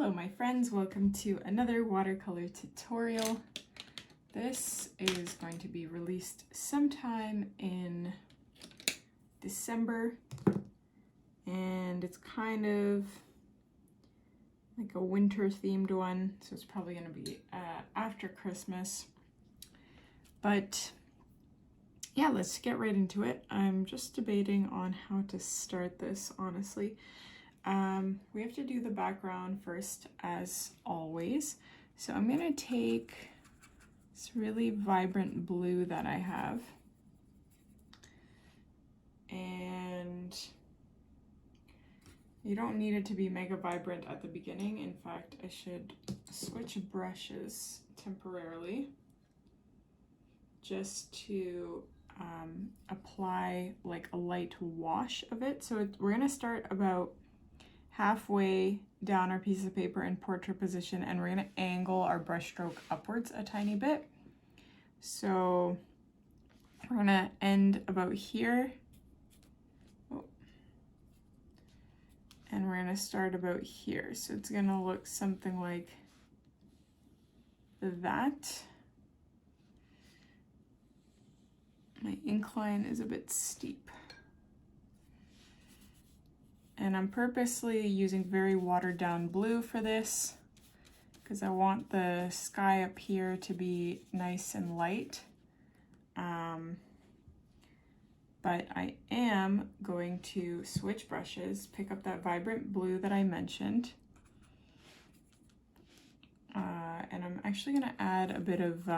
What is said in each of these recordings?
Hello my friends, welcome to another watercolor tutorial. This is going to be released sometime in December, and it's kind of like a winter themed one, so it's probably going to be after Christmas. But yeah, let's get right into it. I'm just debating on how to start this, honestly. We have to do the background first, as always. So I'm gonna take this really vibrant blue that I have, and you don't need it to be mega vibrant at the beginning. In fact, I should switch brushes temporarily just to apply like a light wash of it. So we're gonna start about halfway down our piece of paper in portrait position, and we're going to angle our brush stroke upwards a tiny bit. So we're going to end about here. And we're going to start about here. So it's going to look something like that. My incline is a bit steep. And I'm purposely using very watered down blue for this because I want the sky up here to be nice and light. But I am going to switch brushes, pick up that vibrant blue that I mentioned. And I'm actually going to add a bit of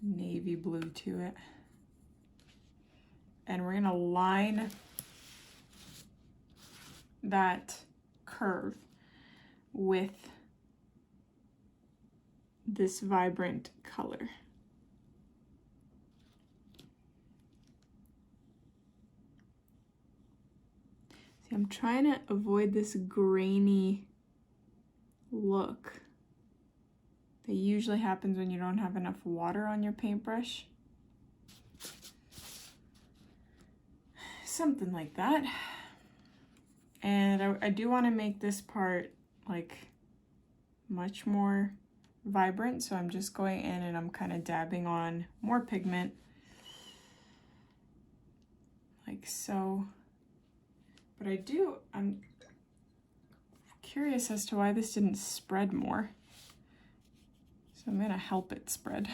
navy blue to it. And we're going to line that curve with this vibrant color. See, I'm trying to avoid this grainy look that usually happens when you don't have enough water on your paintbrush. Something like that. And I do want to make this part like much more vibrant, so I'm just going in and I'm kind of dabbing on more pigment like so. But I'm curious as to why this didn't spread more, so I'm going to help it spread.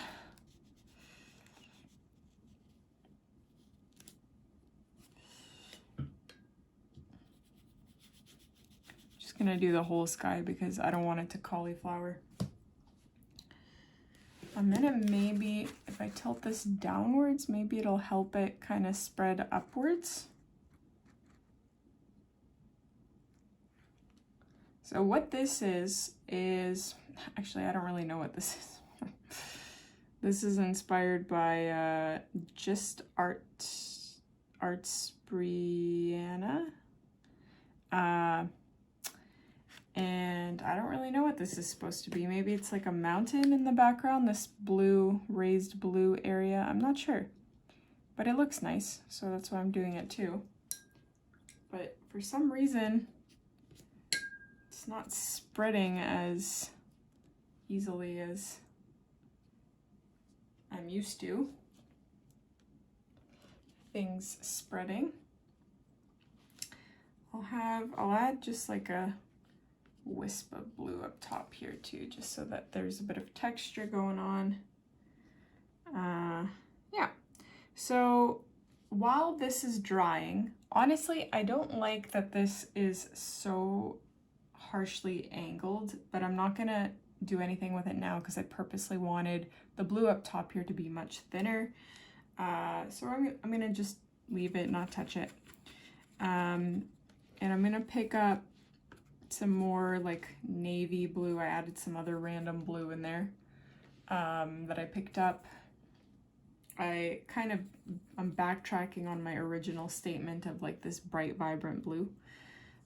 Gonna do the whole sky because I don't want it to cauliflower. I'm gonna maybe, if I tilt this downwards, maybe it'll help it kind of spread upwards. So what this is actually, I don't really know what this is. This is inspired by Just Arts Brianna. And I don't really know what this is supposed to be. Maybe it's like a mountain in the background, this blue, raised blue area. I'm not sure, but it looks nice, so that's why I'm doing it too. But for some reason, it's not spreading as easily as I'm used to things spreading. I'll add just like a wisp of blue up top here too, just so that there's a bit of texture going on. Yeah, so while this is drying, honestly, I don't like that this is so harshly angled, but I'm not gonna do anything with it now because I purposely wanted the blue up top here to be much thinner. So I'm gonna just leave it, not touch it. And I'm gonna pick up some more like navy blue. I added some other random blue in there that I picked up. I'm backtracking on my original statement of like this bright vibrant blue,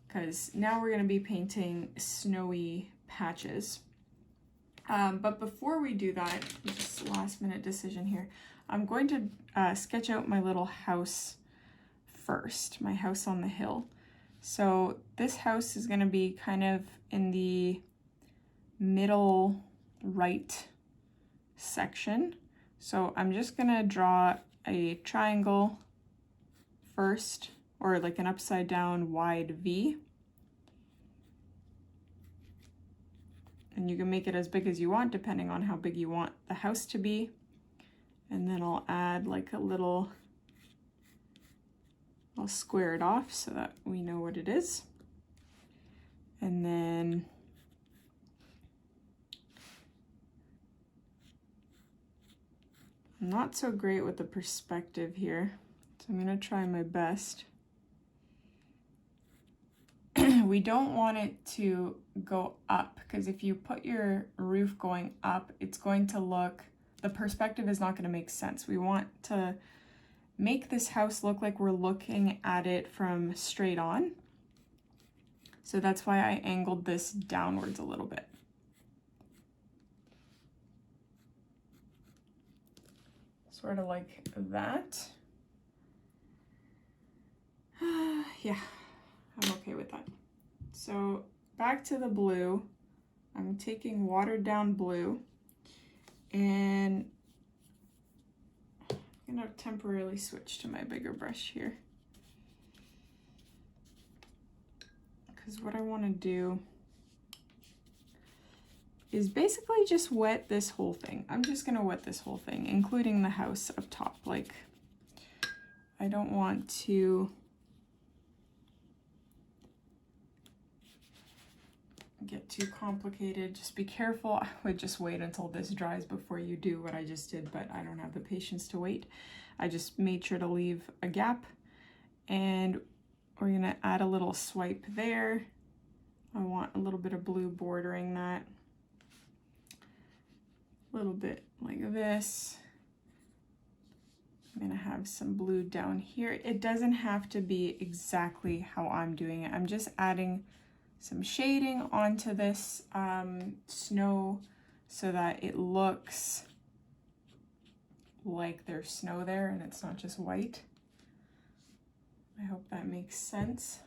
because now we're going to be painting snowy patches. But before we do that, just last minute decision here, I'm going to sketch out my little house first, my house on the hill. So this house is going to be kind of in the middle right section. So I'm just going to draw a triangle first, or like an upside down wide V. And you can make it as big as you want depending on how big you want the house to be. And then I'll add like a little, I'll square it off so that we know what it is. And then I'm not so great with the perspective here, so I'm going to try my best. We don't want it to go up, because if you put your roof going up, it's going to look, the perspective is not going to make sense. We want to make this house look like we're looking at it from straight on. So that's why I angled this downwards a little bit. Sort of like that. Yeah, I'm okay with that. So back to the blue. I'm taking watered down blue, and I'm gonna temporarily switch to my bigger brush here, because what I want to do is basically just wet this whole thing. I'm just gonna wet this whole thing, including the house up top. Like, I don't want to get too complicated. Just be careful. I would just wait until this dries before you do what I just did, but I don't have the patience to wait. I just made sure to leave a gap, and we're gonna add a little swipe there. I want a little bit of blue bordering that. A little bit like this. I'm gonna have some blue down here. It doesn't have to be exactly how I'm doing it. I'm just adding some shading onto this snow so that it looks like there's snow there and it's not just white. I hope that makes sense.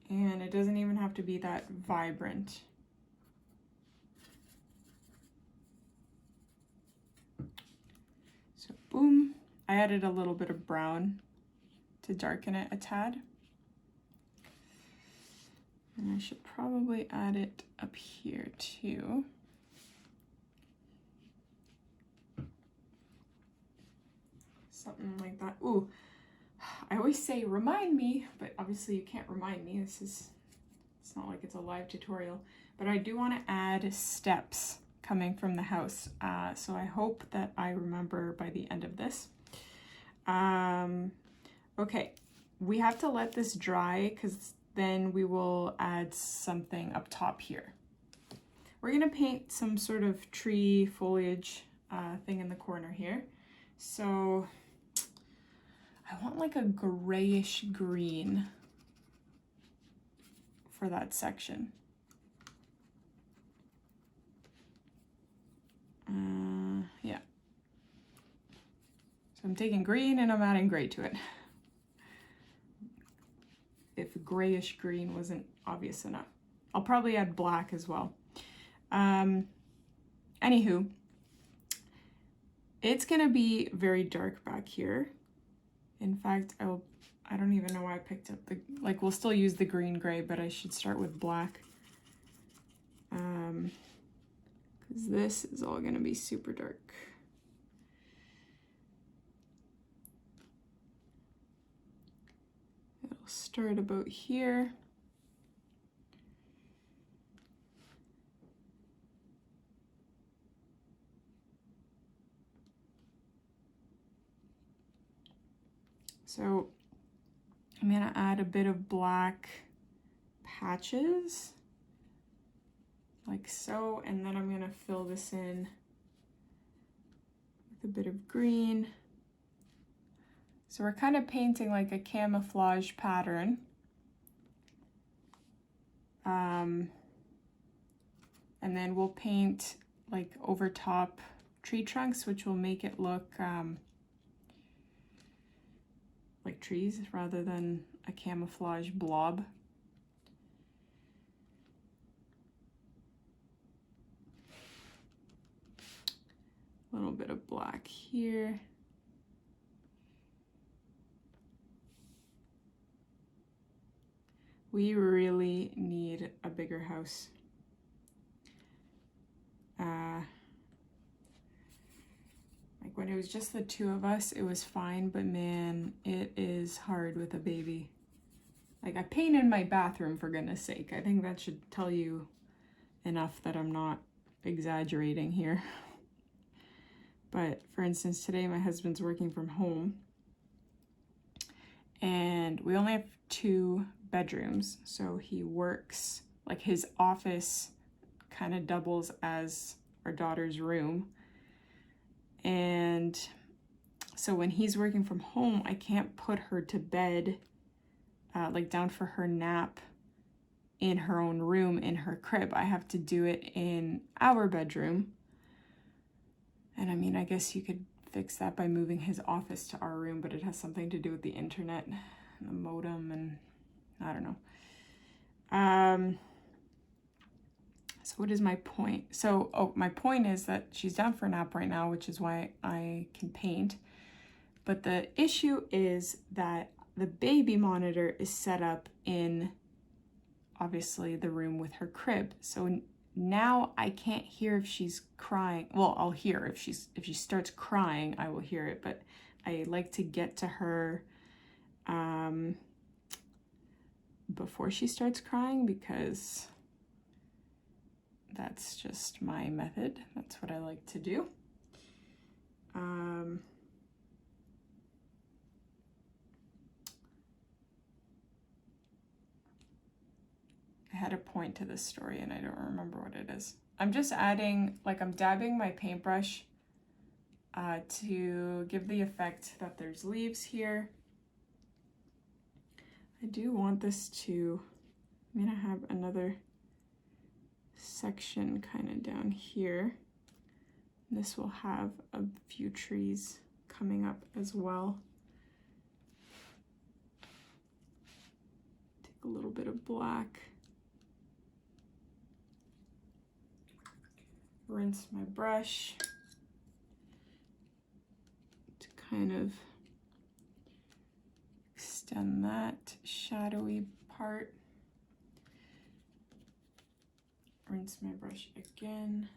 And it doesn't even have to be that vibrant. So boom, I added a little bit of brown to darken it a tad. And I should probably add it up here too. Something like that. Ooh, I always say remind me, but obviously you can't remind me. It's not like it's a live tutorial. But I do want to add steps coming from the house. So I hope that I remember by the end of this. Okay, we have to let this dry because then we will add something up top here. We're gonna paint some sort of tree foliage thing in the corner here. So I want like a grayish green for that section. Yeah. So I'm taking green and I'm adding gray to it. If grayish green wasn't obvious enough. I'll probably add black as well. Anywho, it's gonna be very dark back here. In fact, I don't even know why I picked up the, like, we'll still use the green gray, but I should start with black. Because this is all gonna be super dark. It'll start about here. So I'm gonna add a bit of black patches, like so, and then I'm gonna fill this in with a bit of green. So we're kind of painting like a camouflage pattern. And then we'll paint like over top tree trunks, which will make it look like trees rather than a camouflage blob. A little bit of black here. We really need a bigger house. Like when it was just the two of us, it was fine, but man, it is hard with a baby. Like I painted my bathroom, for goodness sake. I think that should tell you enough that I'm not exaggerating here. But for instance, today my husband's working from home and we only have 2 bedrooms. So he works, like his office kind of doubles as our daughter's room. And so when he's working from home, I can't put her to bed, like down for her nap in her own room in her crib. I have to do it in our bedroom. And I mean, I guess you could fix that by moving his office to our room, but it has something to do with the internet and the modem and I don't know. So what is my point? So, my point is that she's down for a nap right now, which is why I can paint. But the issue is that the baby monitor is set up in, obviously, the room with her crib. So now I can't hear if she's crying. Well, I'll hear if she starts crying, I will hear it. But I like to get to her before she starts crying because that's just my method. That's what I like to do. I had a point to this story and I don't remember what it is. I'm just adding, like I'm dabbing my paintbrush to give the effect that there's leaves here. I do want this to, I'm gonna have another section kind of down here. This will have a few trees coming up as well. Take a little bit of black. Rinse my brush to kind of extend that shadowy part. Rinse my brush again.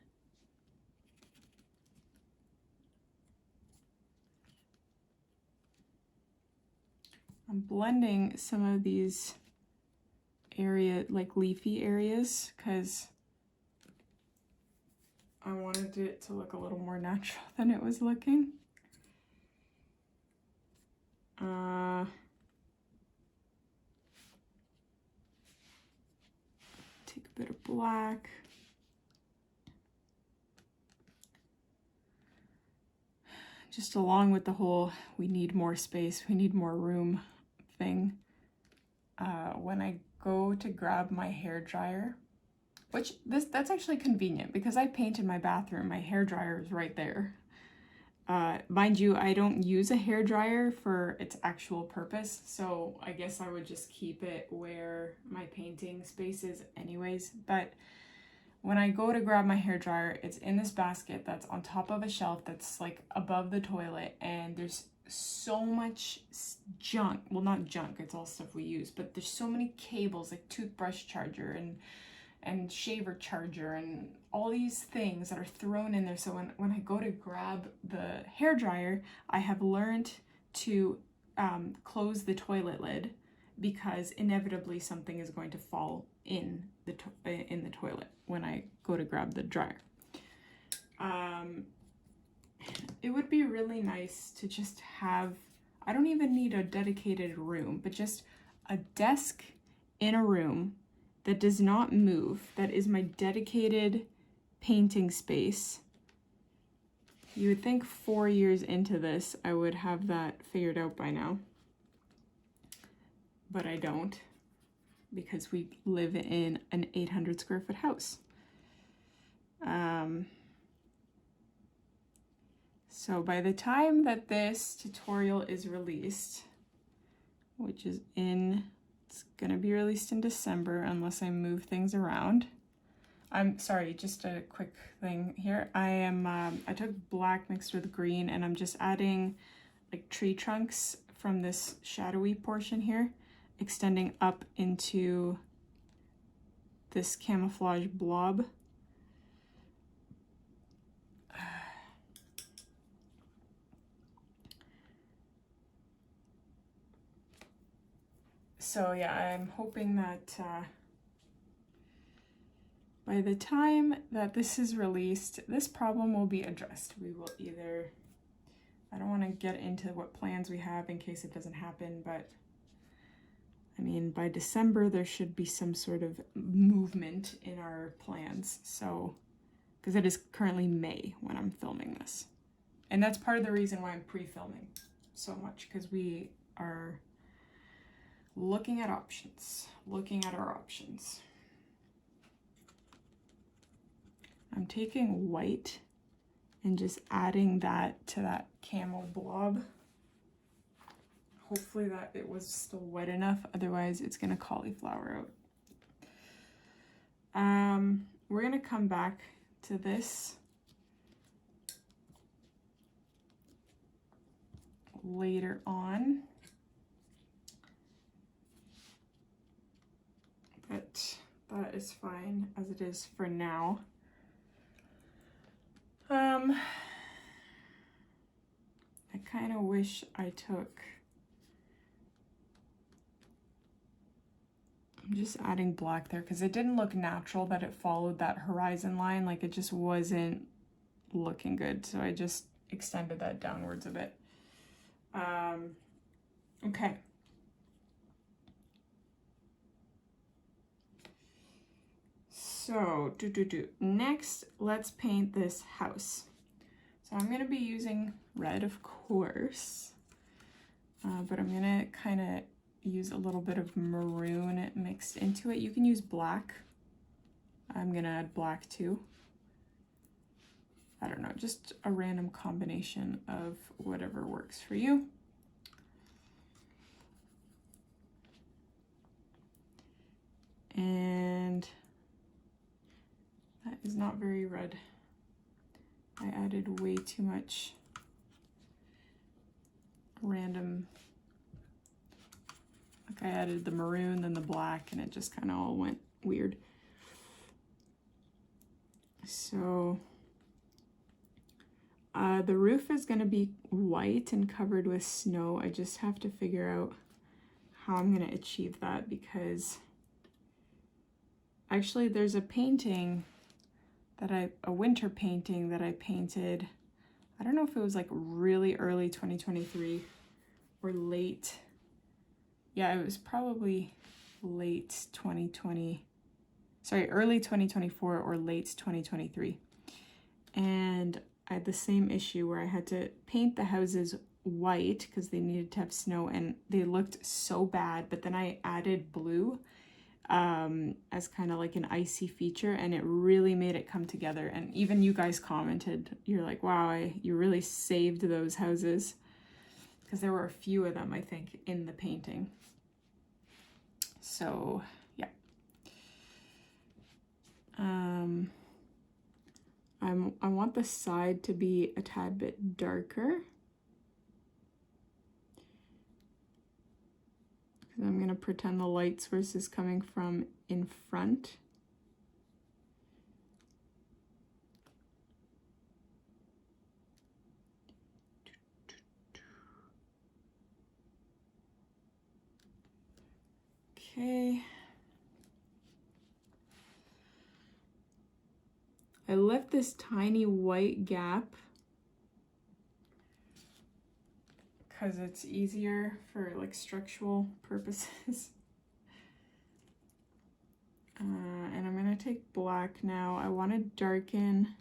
I'm blending some of these like leafy areas, because I wanted it to look a little more natural than it was looking. Take a bit of black. Just along with the whole, we need more space, we need more room thing. When I go to grab my hairdryer, which that's actually convenient because I paint in my bathroom, my hairdryer is right there. Mind you, I don't use a hairdryer for its actual purpose, so I guess I would just keep it where my painting space is anyways. But when I go to grab my hairdryer, it's in this basket that's on top of a shelf that's like above the toilet, and there's so much junk. Well, not junk, it's all stuff we use, but there's so many cables, like toothbrush charger and shaver charger and all these things that are thrown in there. So when I go to grab the hairdryer, I have learned to close the toilet lid, because inevitably something is going to fall in the toilet when I go to grab the dryer. It would be really nice to just have, I don't even need a dedicated room, but just a desk in a room that does not move, that is my dedicated painting space. You would think 4 years into this, I would have that figured out by now. But I don't, because we live in an 800 square foot house. So by the time that this tutorial is released, which is it's gonna be released in December unless I move things around. I'm sorry, just a quick thing here. I took black mixed with green, and I'm just adding like tree trunks from this shadowy portion here, extending up into this camouflage blob. So yeah, I'm hoping that by the time that this is released, this problem will be addressed. We will either, I don't want to get into what plans we have in case it doesn't happen, but I mean, by December, there should be some sort of movement in our plans. So, because it is currently May when I'm filming this. And that's part of the reason why I'm pre-filming so much, because we are looking at options, looking at our options. I'm taking white and just adding that to that camel blob. Hopefully that it was still wet enough, otherwise it's gonna cauliflower out. We're gonna come back to this later on. But that is fine as it is for now. I kind of wish I took, I'm just adding black there because it didn't look natural that it followed that horizon line. Like it just wasn't looking good. So I just extended that downwards a bit. Okay. So, next, let's paint this house. So I'm gonna be using red, of course, but I'm gonna kind of use a little bit of maroon mixed into it. You can use black. I'm gonna add black too. I don't know, just a random combination of whatever works for you. And that is not very red. I added way too much random, like I added the maroon, then the black, and it just kind of all went weird. So the roof is going to be white and covered with snow. I just have to figure out how I'm going to achieve that, because actually there's a painting that a winter painting that I painted. I don't know if it was like really early 2023 or late. Yeah, it was probably late 2020. Sorry, early 2024 or late 2023. And I had the same issue where I had to paint the houses white because they needed to have snow and they looked so bad, but then I added blue as kind of like an icy feature, and it really made it come together. And even you guys commented, you're like, wow, you really saved those houses, because there were a few of them, I think, in the painting. So yeah, I want the side to be a tad bit darker. I'm going to pretend the light source is coming from in front. Okay. I left this tiny white gap because it's easier for like structural purposes. And I'm gonna take black now. I want to darken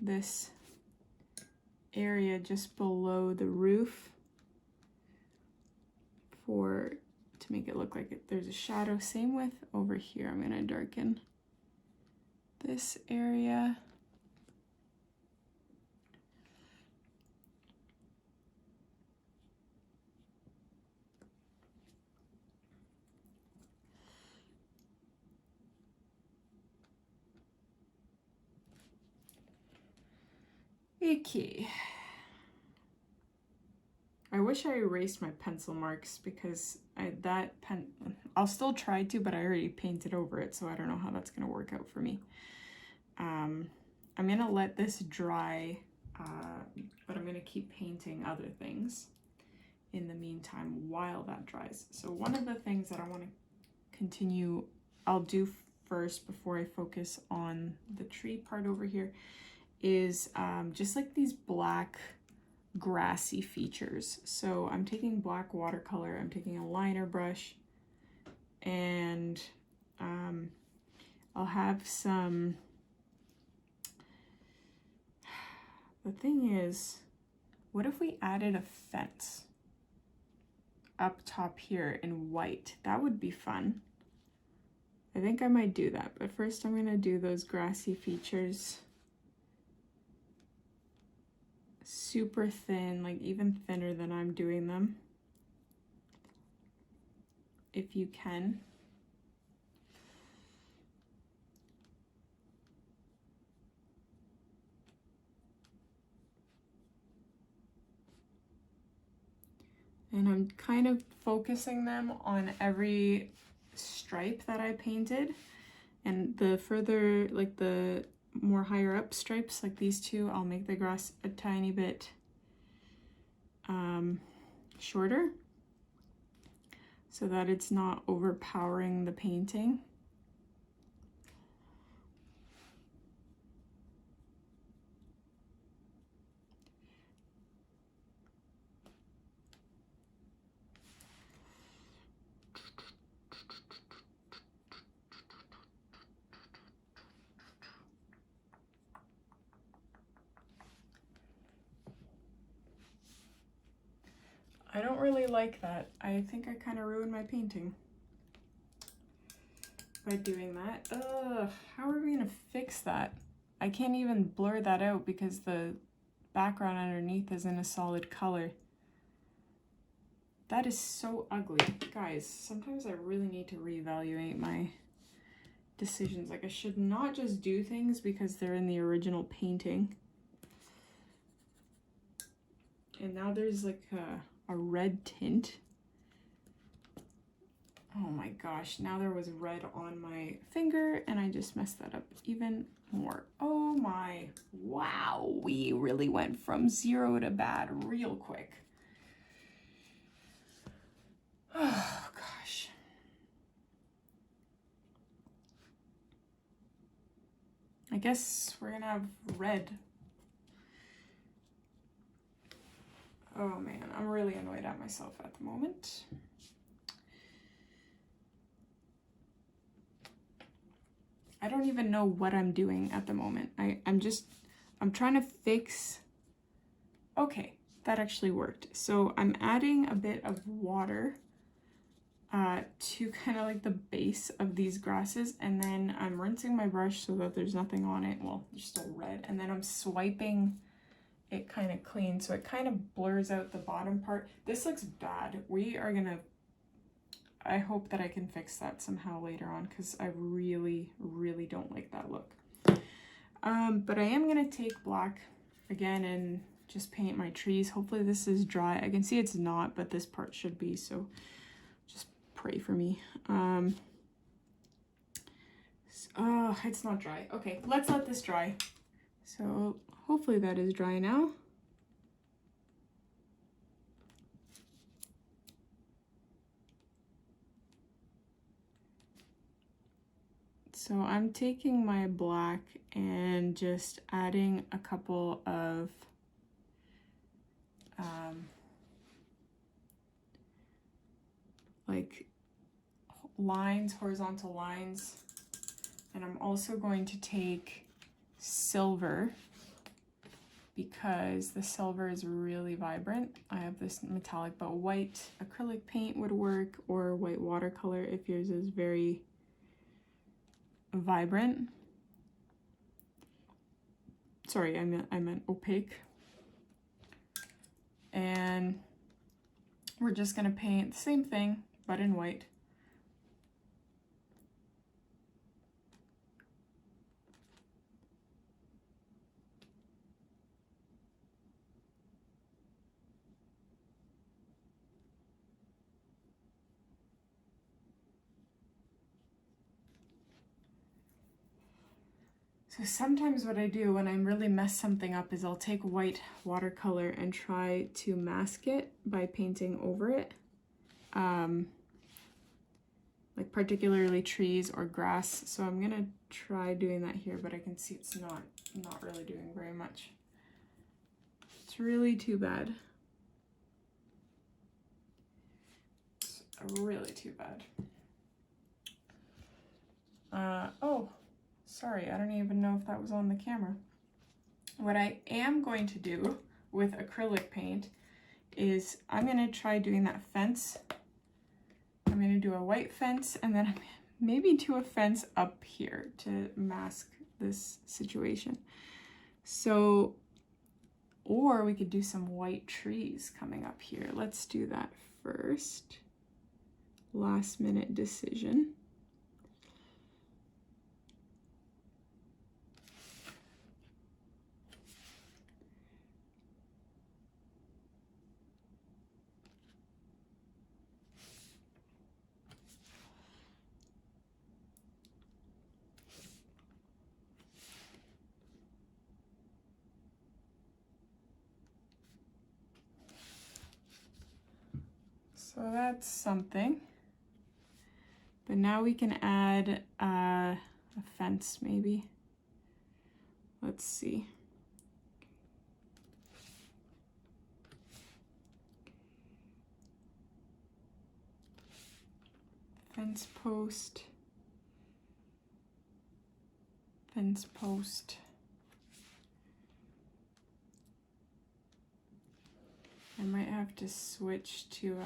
this area just below the roof to make it look like there's a shadow. Same with over here. I'm gonna darken this area. Okay. I wish I erased my pencil marks because I'll still try to, but I already painted over it, so I don't know how that's gonna work out for me. I'm gonna let this dry, but I'm gonna keep painting other things in the meantime while that dries. So one of the things that I want to continue, I'll do first before I focus on the tree part over here, is just like these black grassy features. So I'm taking black watercolor, I'm taking a liner brush, and I'll have some, the thing is, what if we added a fence up top here in white? That would be fun. I think I might do that, but first I'm gonna do those grassy features super thin, like even thinner than I'm doing them, if you can. And I'm kind of focusing them on every stripe that I painted, and the further, like the more higher up stripes like these two, I'll make the grass a tiny bit shorter so that it's not overpowering the painting. I don't really like that. I think I kind of ruined my painting by doing that. Ugh, how are we gonna fix that? I can't even blur that out because the background underneath is in a solid color. That is so ugly. Guys, sometimes I really need to reevaluate my decisions. Like, I should not just do things because they're in the original painting. And now there's like a red tint. Oh my gosh, now there was red on my finger and I just messed that up even more. Oh my, wow, we really went from 0 to bad real quick. Oh gosh. I guess we're gonna have red. Oh man, I'm really annoyed at myself at the moment. I don't even know what I'm doing at the moment. I'm trying to fix, okay, that actually worked. So I'm adding a bit of water to kind of like the base of these grasses, and then I'm rinsing my brush so that there's nothing on it. Well, there's still red, and then I'm swiping it kind of clean so it kind of blurs out the bottom part. This looks bad. We are gonna, I hope that I can fix that somehow later on because I really, really don't like that look. But I am gonna take black again and just paint my trees. Hopefully this is dry. I can see it's not, but this part should be, so just pray for me. Oh, it's not dry. Okay, let's let this dry. So hopefully that is dry now. So I'm taking my black and just adding a couple of like lines, horizontal lines. And I'm also going to take silver because the silver is really vibrant. I have this metallic, but white acrylic paint would work, or white watercolor if yours is very vibrant. Sorry, I meant opaque. And we're just gonna paint the same thing, but in white. So sometimes what I do when I really mess something up is I'll take white watercolor and try to mask it by painting over it. Like particularly trees or grass. So I'm gonna try doing that here, but I can see it's not really doing very much. It's really too bad. It's really too bad. Oh, sorry, I don't even know if that was on the camera. What I am going to do with acrylic paint is I'm gonna try doing that fence. I'm gonna do a white fence and then I'm maybe do a fence up here to mask this situation. So, or we could do some white trees coming up here. Let's do that first. Last minute decision. So that's something. But now we can add a fence maybe. Let's see. Fence post. Fence post. I might have to switch to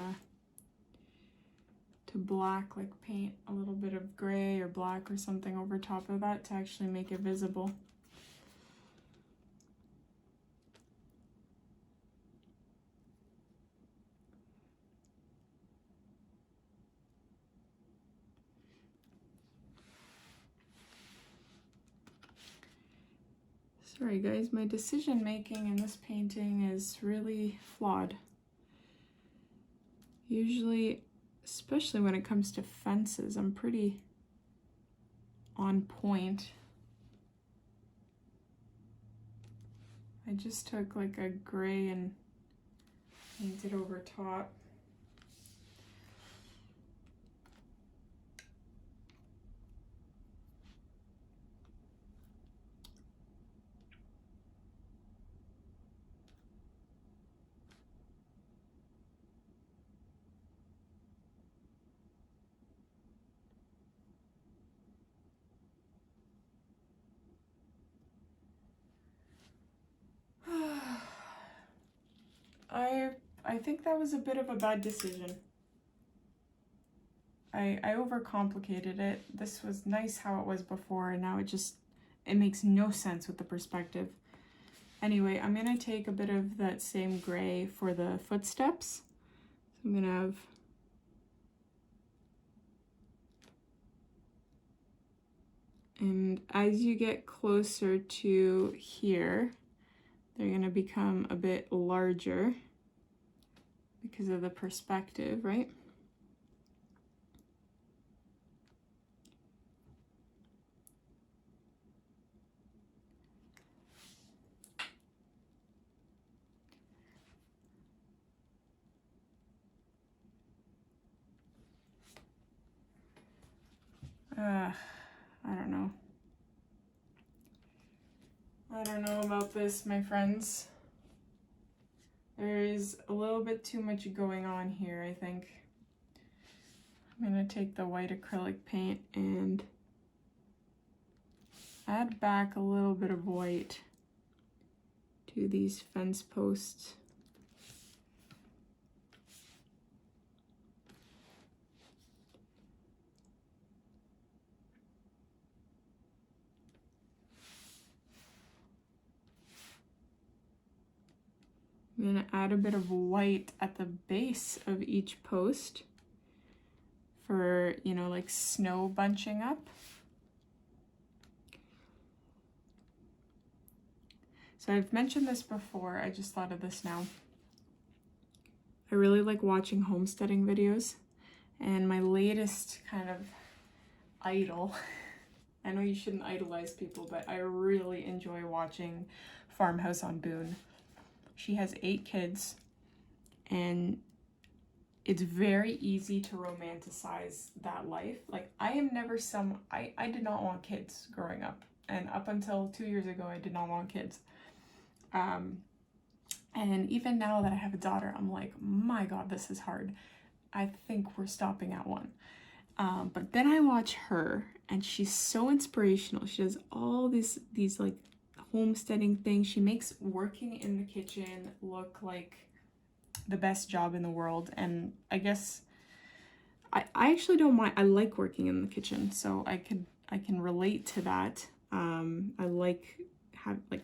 black, like paint a little bit of gray or black or something over top of that to actually make it visible. Sorry guys, my decision making in this painting is really flawed. Usually, especially when it comes to fences, I'm pretty on point. I just took like a gray and painted over top. I think that was a bit of a bad decision. I overcomplicated it. This was nice how it was before, and now it makes no sense with the perspective. Anyway, I'm gonna take a bit of that same gray for the footsteps. So I'm gonna have and as you get closer to here, they're gonna become a bit larger because of the perspective, right? I don't know. I don't know about this, my friends. There is a little bit too much going on here, I think. I'm gonna take the white acrylic paint and add back a little bit of white to these fence posts. I'm gonna add a bit of white at the base of each post for, you know, like snow bunching up. So I've mentioned this before, I just thought of this now. I really like watching homesteading videos, and my latest kind of idol I know you shouldn't idolize people, but I really enjoy watching Farmhouse on Boone. She has 8 kids, and it's very easy to romanticize that life. Like, I am never I did not want kids growing up. And up until 2 years ago, I did not want kids. And even now that I have a daughter, I'm like, my God, this is hard. I think we're stopping at 1. But then I watch her, and she's so inspirational. She does all these like homesteading things. She makes working in the kitchen look like the best job in the world. And I guess I actually don't mind. I like working in the kitchen, so I can relate to that. I like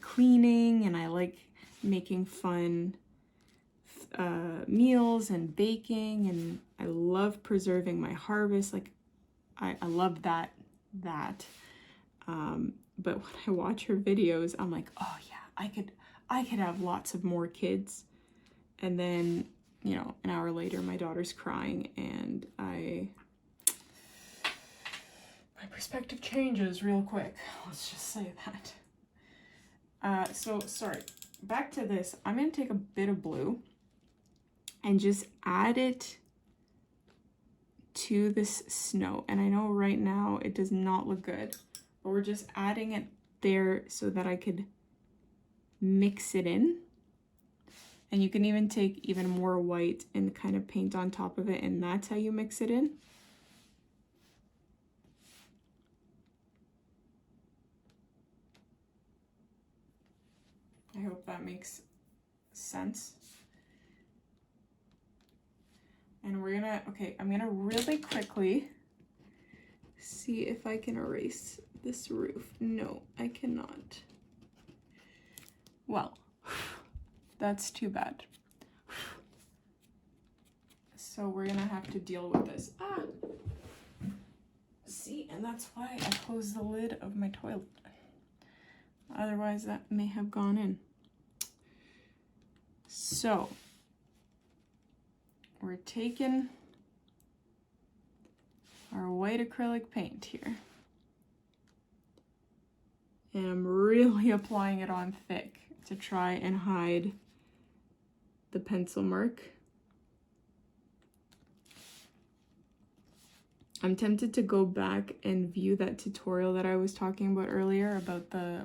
cleaning, and I like making fun meals and baking, and I love preserving my harvest. Like, I love that. But when I watch her videos, I'm like, oh yeah, I could have lots of more kids. And then, you know, an hour later, my daughter's crying, and my perspective changes real quick. Let's just say that. So sorry, back to this. I'm gonna take a bit of blue and just add it to this snow. And I know right now it does not look good, but we're just adding it there so that I could mix it in. And you can even take even more white and kind of paint on top of it, and that's how you mix it in. I hope that makes sense. And we're gonna, okay, I'm gonna really quickly see if I can erase this roof. No, I cannot. Well, that's too bad. So we're gonna have to deal with this. See, and that's why I closed the lid of my toilet. Otherwise that may have gone in. So we're taking our white acrylic paint here, and I'm really applying it on thick to try and hide the pencil mark. I'm tempted to go back and view that tutorial that I was talking about earlier about the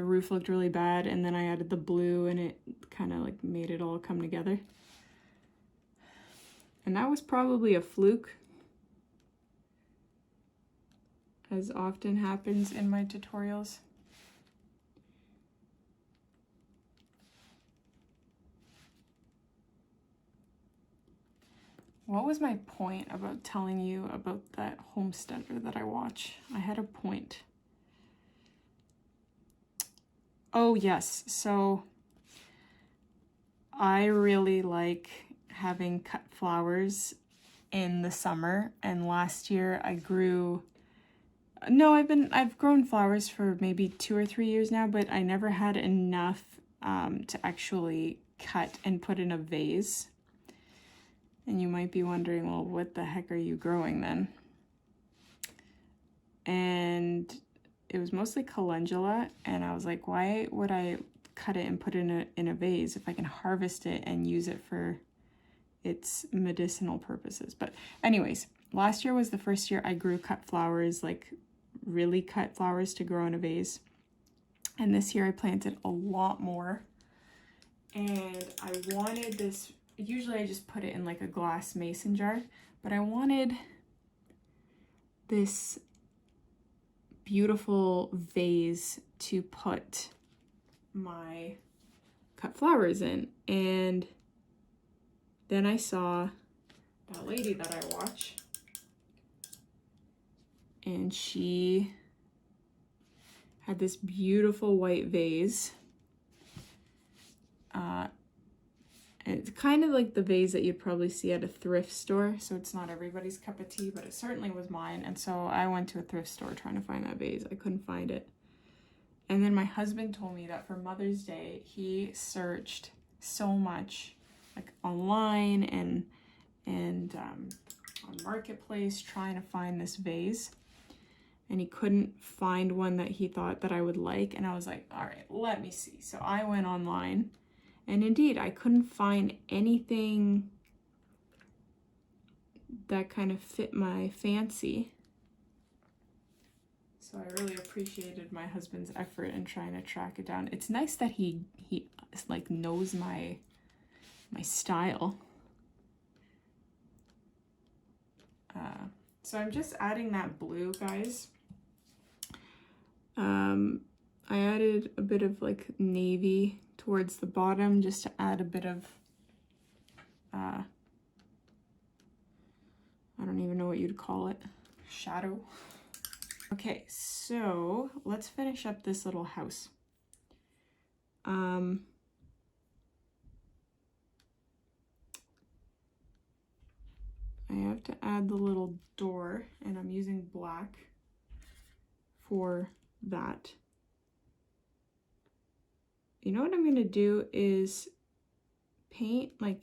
roof looked really bad, and then I added the blue and it kind of like made it all come together. And that was probably a fluke, as often happens in my tutorials. What was my point about telling you about that homesteader that I watch? I had a point. Oh yes, so I really like having cut flowers in the summer, and last year I grew, no, I've grown flowers for maybe 2 or 3 years now, but I never had enough to actually cut and put in a vase. And you might be wondering, well, what the heck are you growing then? And it was mostly calendula, and I was like, why would I cut it and put it in a vase if I can harvest it and use it for its medicinal purposes? But anyways, last year was the first year I grew cut flowers, like really cut flowers to grow in a vase. And this year I planted a lot more. And I wanted this, usually I just put it in like a glass mason jar, but I wanted this beautiful vase to put my cut flowers in. And then I saw that lady that I watch, and she had this beautiful white vase. It's kind of like the vase that you'd probably see at a thrift store, so it's not everybody's cup of tea, but it certainly was mine. And so I went to a thrift store trying to find that vase. I couldn't find it. And then my husband told me that for Mother's Day, he searched so much, like online and on Marketplace, trying to find this vase. and he couldn't find one that he thought that I would like. And I was like, all right, let me see. So I went online, and indeed I couldn't find anything that kind of fit my fancy. So I really appreciated my husband's effort in trying to track it down. It's nice that he like knows my style. So I'm just adding that blue, guys. I added a bit of like navy towards the bottom just to add a bit of, I don't even know what you'd call it, shadow. Okay, so let's finish up this little house. I have to add the little door, and I'm using black for that. You know what I'm gonna do is paint, like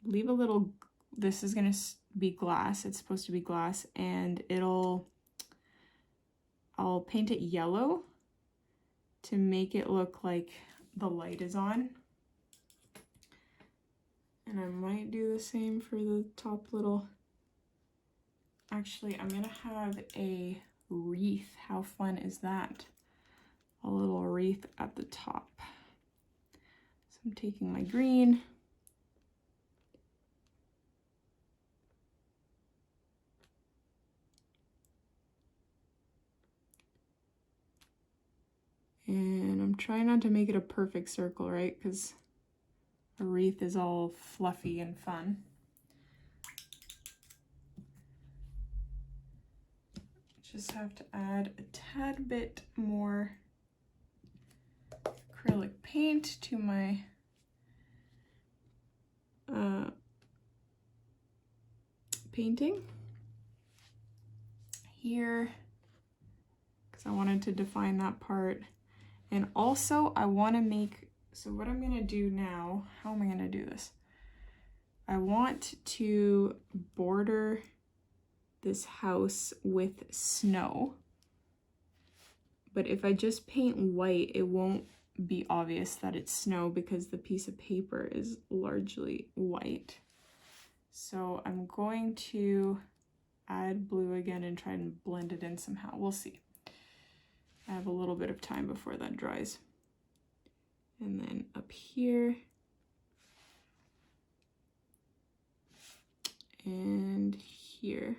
leave a little, this is gonna be glass, it's supposed to be glass, and I'll paint it yellow to make it look like the light is on. And I might do the same for the top little, actually I'm gonna have a wreath. How fun is that? A little wreath at the top. So I'm taking my green, and I'm trying not to make it a perfect circle, right? Because a wreath is all fluffy and fun. Just have to add a tad bit more acrylic paint to my painting here, because I wanted to define that part. And also I want to make, so what I'm going to do now, how am I going to do this? I want to border this house with snow, but if I just paint white, it won't be obvious that it's snow because the piece of paper is largely white. So I'm going to add blue again and try and blend it in somehow. We'll see. I have a little bit of time before that dries. And then up here, and here.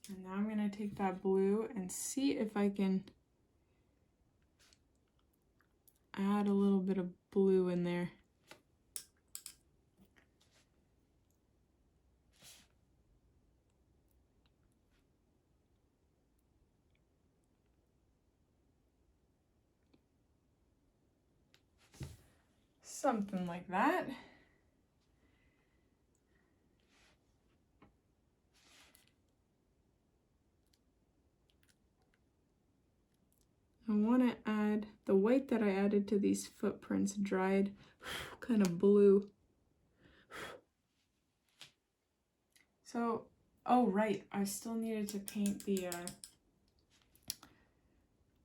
And now I'm going to take that blue and see if I can add a little bit of blue in there. Something like that. I want to add the white that I added to these footprints dried kind of blue. So, oh right, I still needed to paint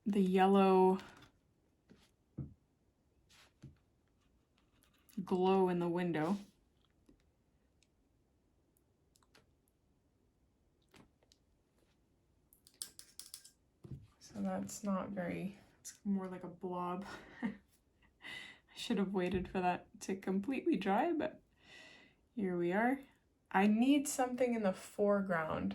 the yellow glow in the window. So that's not very, it's more like a blob. I should have waited for that to completely dry, but here we are. I need something in the foreground.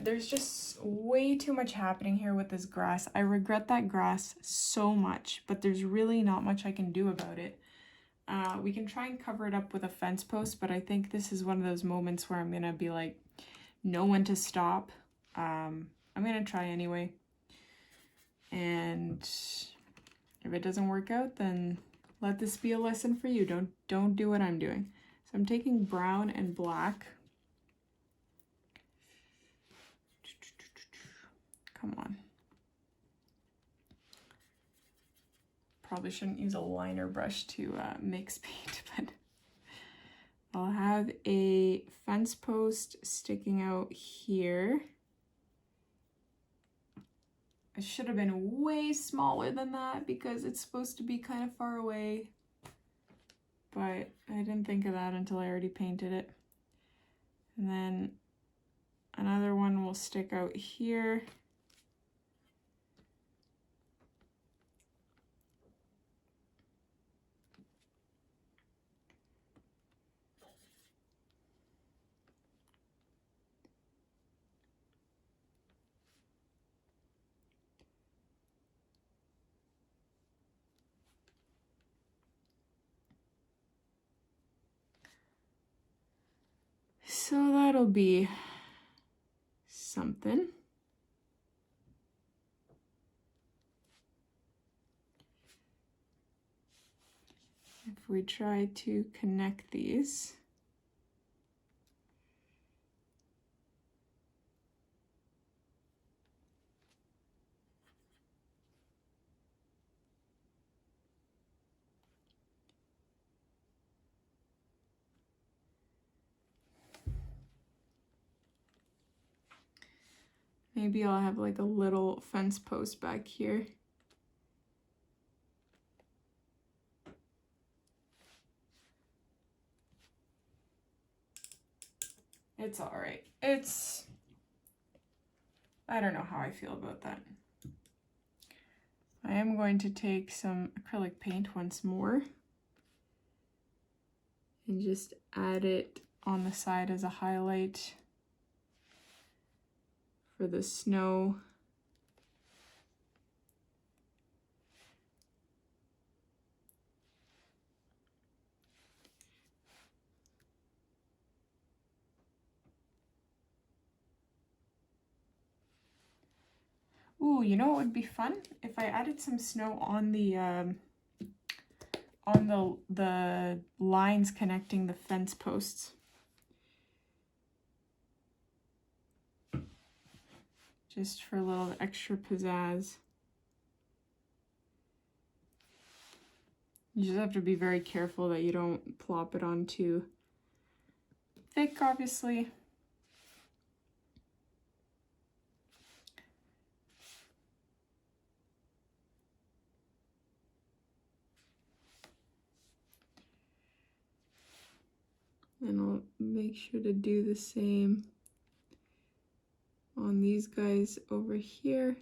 There's just way too much happening here with this grass. I regret that grass so much, but there's really not much I can do about it. We can try and cover it up with a fence post, but I think this is one of those moments where I'm gonna be like, know when to stop. I'm gonna try anyway. And if it doesn't work out, then let this be a lesson for you. Don't do what I'm doing. So I'm taking brown and black. Come on. Probably shouldn't use a liner brush to mix paint, but I'll have a fence post sticking out here. It should have been way smaller than that because it's supposed to be kind of far away, but I didn't think of that until I already painted it. And then another one will stick out here. So that'll be something. If we try to connect these. Maybe I'll have like a little fence post back here. It's all right. I don't know how I feel about that. I am going to take some acrylic paint once more and just add it on the side as a highlight for the snow. Ooh, you know what would be fun? If I added some snow on the lines connecting the fence posts. Just for a little extra pizzazz. You just have to be very careful that you don't plop it on too thick, obviously. And I'll make sure to do the same on these guys over here.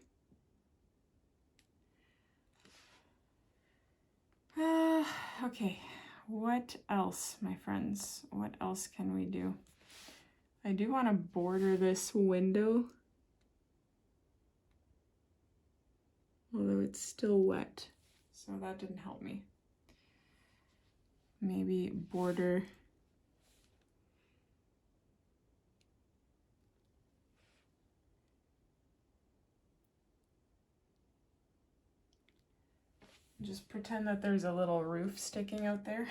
Okay, what else, my friends? What else can we do? I do want to border this window, although it's still wet, so that didn't help me. Maybe border just pretend that there's a little roof sticking out there.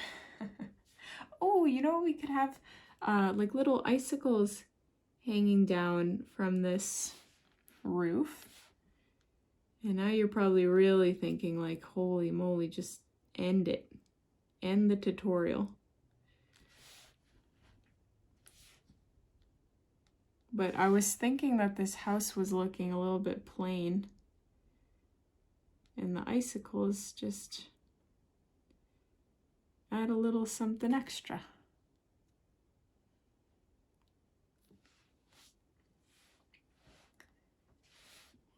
Oh, you know, we could have like little icicles hanging down from this roof. And now you're probably really thinking like, holy moly, just end it. End the tutorial. But I was thinking that this house was looking a little bit plain. And the icicles just add a little something extra.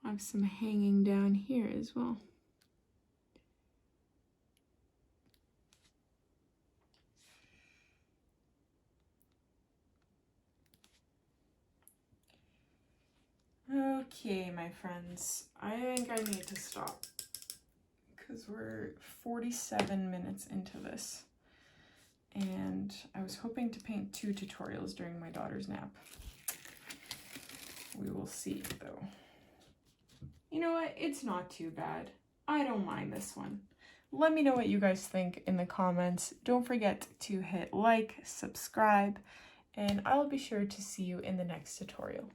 I have some hanging down here as well. Okay, my friends, I think I need to stop because we're 47 minutes into this. And I was hoping to paint 2 tutorials during my daughter's nap. We will see, though. You know what? It's not too bad. I don't mind this one. Let me know what you guys think in the comments. Don't forget to hit like, subscribe, and I'll be sure to see you in the next tutorial.